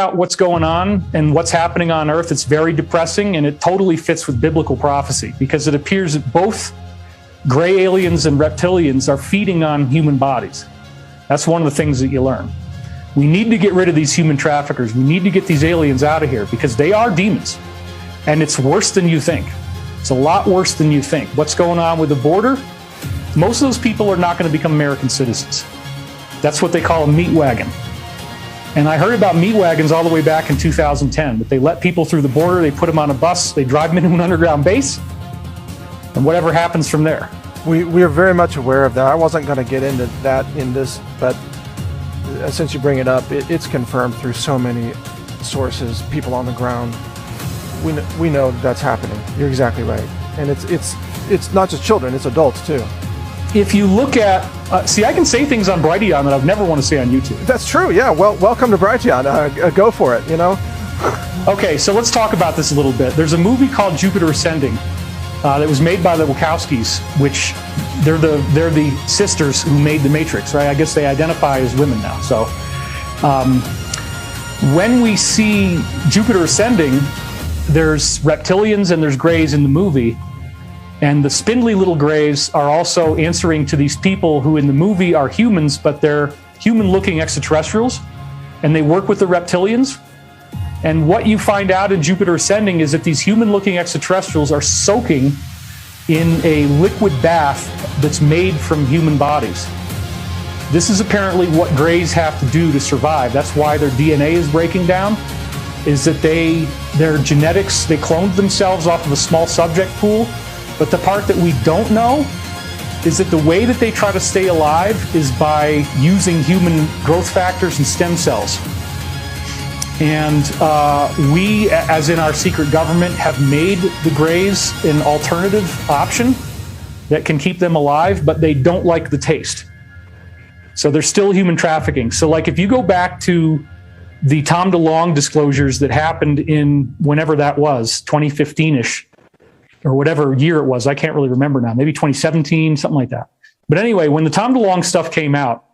out what's going on and what's happening on Earth, it's very depressing, and it totally fits with biblical prophecy, because it appears that both gray aliens and reptilians are feeding on human bodies. That's one of the things that you learn. We need to get rid of these human traffickers. We need to get these aliens out of here, because they are demons. And it's worse than you think. It's a lot worse than you think. What's going on with the border? Most of those people are not going to become American citizens. That's what they call a meat wagon. And I heard about meat wagons all the way back in 2010, that they let people through the border, they put them on a bus, they drive them into an underground base, and whatever happens from there. We are very much aware of that. I wasn't going to get into that in this, but since you bring it up, it's confirmed through so many sources, people on the ground. We know that's happening. You're exactly right. And it's not just children, it's adults too. If you look at, see, I can say things on Brighteon that I'd never want to say on YouTube. That's true, yeah. Well, welcome to Brighteon. Go for it, you know? Okay, so let's talk about this a little bit. There's a movie called Jupiter Ascending that was made by the Wachowskis, which they're the sisters who made The Matrix, right? I guess they identify as women now. So when we see Jupiter Ascending, there's reptilians and there's grays in the movie. And the spindly little grays are also answering to these people who in the movie are humans, but they're human-looking extraterrestrials, and they work with the reptilians. And what you find out in Jupiter Ascending is that these human-looking extraterrestrials are soaking in a liquid bath that's made from human bodies. This is apparently what grays have to do to survive. That's why their DNA is breaking down, is that their genetics, they cloned themselves off of a small subject pool. But the part that we don't know is that the way that they try to stay alive is by using human growth factors and stem cells. And we, as in our secret government, have made the grays an alternative option that can keep them alive, but they don't like the taste. So they're still human trafficking. So like if you go back to the Tom DeLonge disclosures that happened in whenever that was, 2015-ish, or whatever year it was, I can't really remember now, maybe 2017, something like that. But anyway, when the Tom DeLonge stuff came out,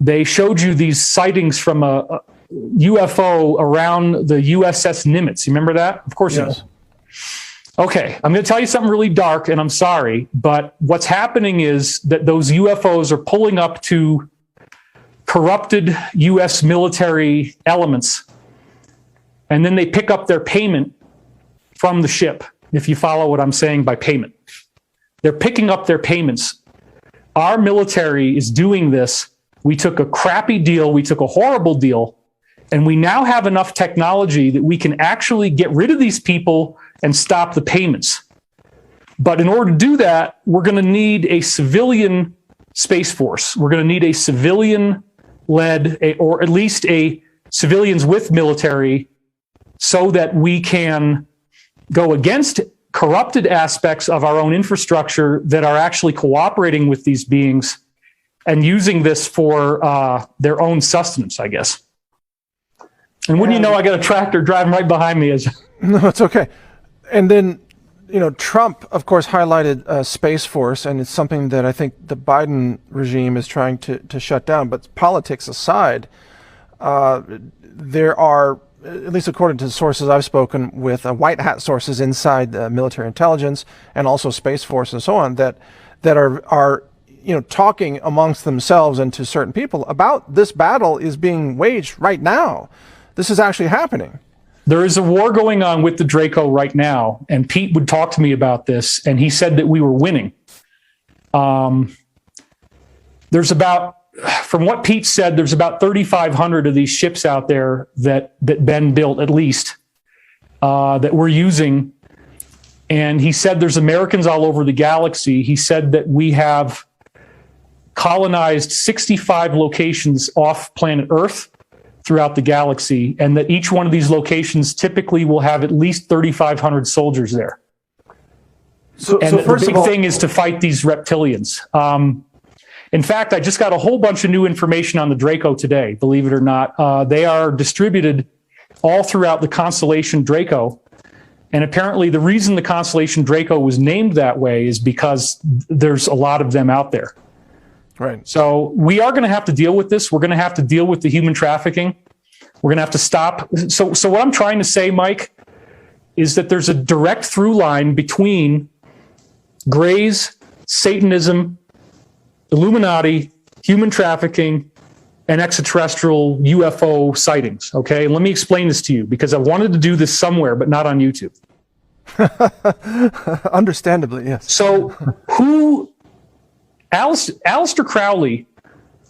they showed you these sightings from a UFO around the USS Nimitz. You remember that? Of course yes. You know. Okay, I'm going to tell you something really dark, and I'm sorry, but what's happening is that those UFOs are pulling up to corrupted U.S. military elements, and then they pick up their payment from the ship. If you follow what I'm saying by payment, they're picking up their payments. Our military is doing this. We took a crappy deal. We took a horrible deal. And we now have enough technology that we can actually get rid of these people and stop the payments. But in order to do that, we're going to need a civilian space force. We're going to need a civilian-led, or at least a civilians with military, so that we can go against corrupted aspects of our own infrastructure that are actually cooperating with these beings and using this for their own sustenance, I guess. And wouldn't you know, I got a tractor driving right behind me. No, it's okay. And then, you know, Trump, of course, highlighted Space Force, and it's something that I think the Biden regime is trying to shut down. But politics aside, there are, at least according to the sources I've spoken with, white hat sources inside military intelligence and also Space Force and so on, that are you know, talking amongst themselves and to certain people about this battle is being waged right now. This is actually happening. There is a war going on with the Draco right now, and Pete would talk to me about this, and he said that we were winning. There's about, from what Pete said, there's about 3,500 of these ships out there that Ben built, at least, that we're using. And he said there's Americans all over the galaxy. He said that we have colonized 65 locations off planet Earth throughout the galaxy, and that each one of these locations typically will have at least 3,500 soldiers there. So first the big thing is to fight these reptilians. In fact, I just got a whole bunch of new information on the Draco today, believe it or not. They are distributed all throughout the constellation Draco. And apparently the reason the constellation Draco was named that way is because there's a lot of them out there. Right. So we are going to have to deal with this. We're going to have to deal with the human trafficking. We're going to have to stop. So what I'm trying to say, Mike, is that there's a direct through line between Greys, Satanism, Illuminati, human trafficking, and extraterrestrial UFO sightings. Okay, let me explain this to you because I wanted to do this somewhere, but not on YouTube. Understandably, yes. So, Aleister Crowley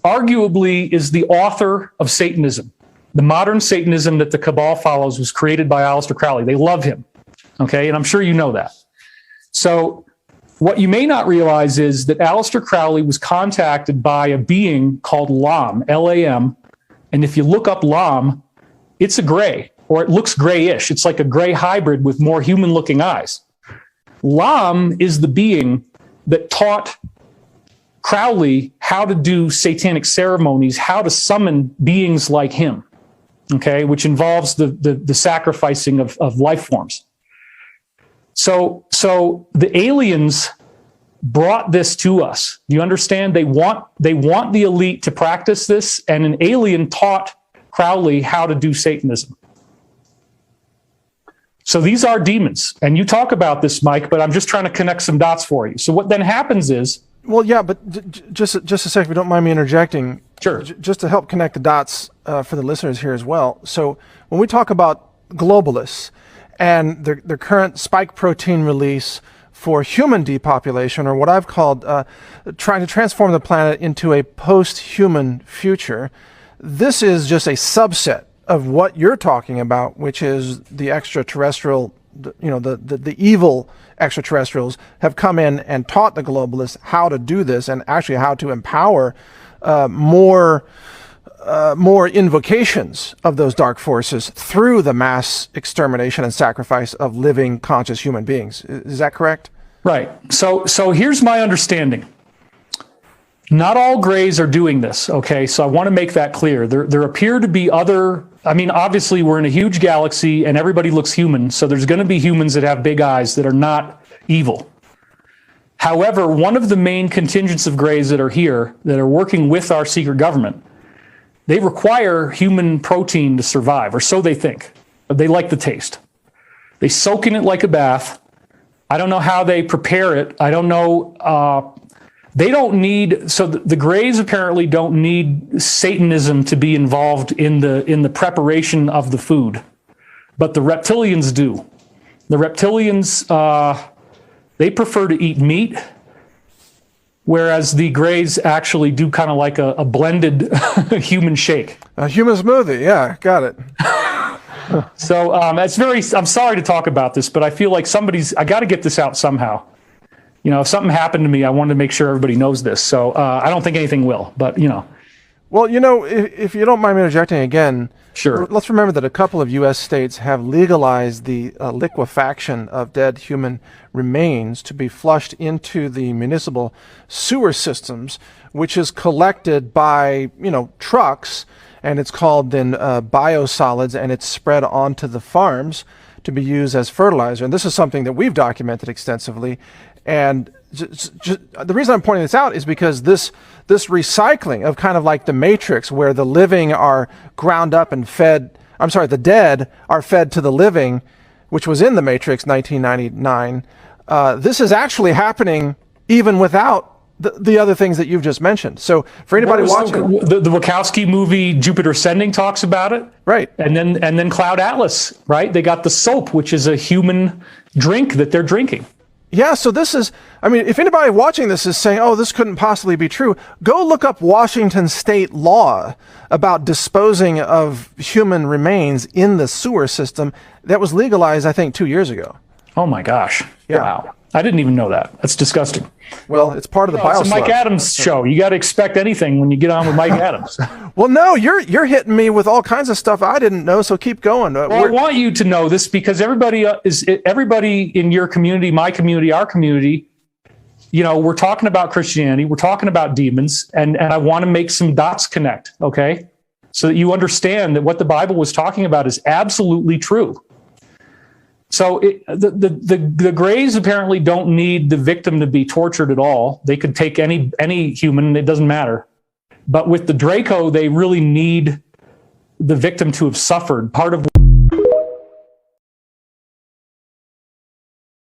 arguably is the author of Satanism. The modern Satanism that the Cabal follows was created by Aleister Crowley. They love him, okay? And I'm sure you know that. So what you may not realize is that Aleister Crowley was contacted by a being called Lam, L-A-M. And if you look up Lam, it's a gray, or it looks grayish. It's like a gray hybrid with more human-looking eyes. Lam is the being that taught Crowley how to do satanic ceremonies, how to summon beings like him. Okay, which involves the sacrificing of life forms. So the aliens brought this to us. Do you understand? They want the elite to practice this, and an alien taught Crowley how to do Satanism. So these are demons, and you talk about this, Mike, but I'm just trying to connect some dots for you. So what then happens is, well, yeah, but just a second, if you don't mind me interjecting. Sure. Just to help connect the dots for the listeners here as well. So when we talk about globalists and their current spike protein release for human depopulation, or what I've called trying to transform the planet into a post-human future, this is just a subset of what you're talking about, which is the extraterrestrial, the evil extraterrestrials have come in and taught the globalists how to do this, and actually how to empower more invocations of those dark forces through the mass extermination and sacrifice of living, conscious human beings. Is that correct? Right. So here's my understanding. Not all Greys are doing this, okay? So I want to make that clear. There appear to be other, I mean, obviously we're in a huge galaxy and everybody looks human, so there's going to be humans that have big eyes that are not evil. However, one of the main contingents of Greys that are here, that are working with our secret government, they require human protein to survive, or so they think. They like the taste. They soak in it like a bath. I don't know how they prepare it. I don't know. They don't need, so the Greys apparently don't need Satanism to be involved in the preparation of the food, but the reptilians do. The reptilians, they prefer to eat meat, whereas the Greys actually do kind of like a blended human shake. A human smoothie, yeah, got it. So I'm sorry to talk about this, but I feel like I got to get this out somehow. You know, if something happened to me, I wanted to make sure everybody knows this. So I don't think anything will, but you know. Well, you know, if you don't mind me interjecting again, sure. Let's remember that a couple of U.S. states have legalized the liquefaction of dead human remains to be flushed into the municipal sewer systems, which is collected by, trucks, and it's called then biosolids, and it's spread onto the farms to be used as fertilizer. And this is something that we've documented extensively. And the reason I'm pointing this out is because this recycling of kind of like the Matrix, where the living are ground up and fed, the dead are fed to the living, which was in the Matrix 1999, this is actually happening even without the other things that you've just mentioned. So for anybody watching, the Wachowski movie Jupiter Ascending talks about it, right? And then Cloud Atlas, right? They got the soap, which is a human drink that they're drinking. Yeah, so this is, if anybody watching this is saying, oh, this couldn't possibly be true, go look up Washington state law about disposing of human remains in the sewer system. That was legalized, I think, 2 years ago. Oh my gosh. Yeah. Wow. I didn't even know that. That's disgusting. Well, it's part of the biosludge. It's a Mike Adams show. You got to expect anything when you get on with Mike Adams. Well, no, you're hitting me with all kinds of stuff I didn't know, so keep going. Well, I want you to know this because everybody in your community, my community, our community, we're talking about Christianity, we're talking about demons, and I want to make some dots connect, okay? So that you understand that what the Bible was talking about is absolutely true. So the Greys apparently don't need the victim to be tortured at all. They could take any human, it doesn't matter. But with the Draco, they really need the victim to have suffered. Part of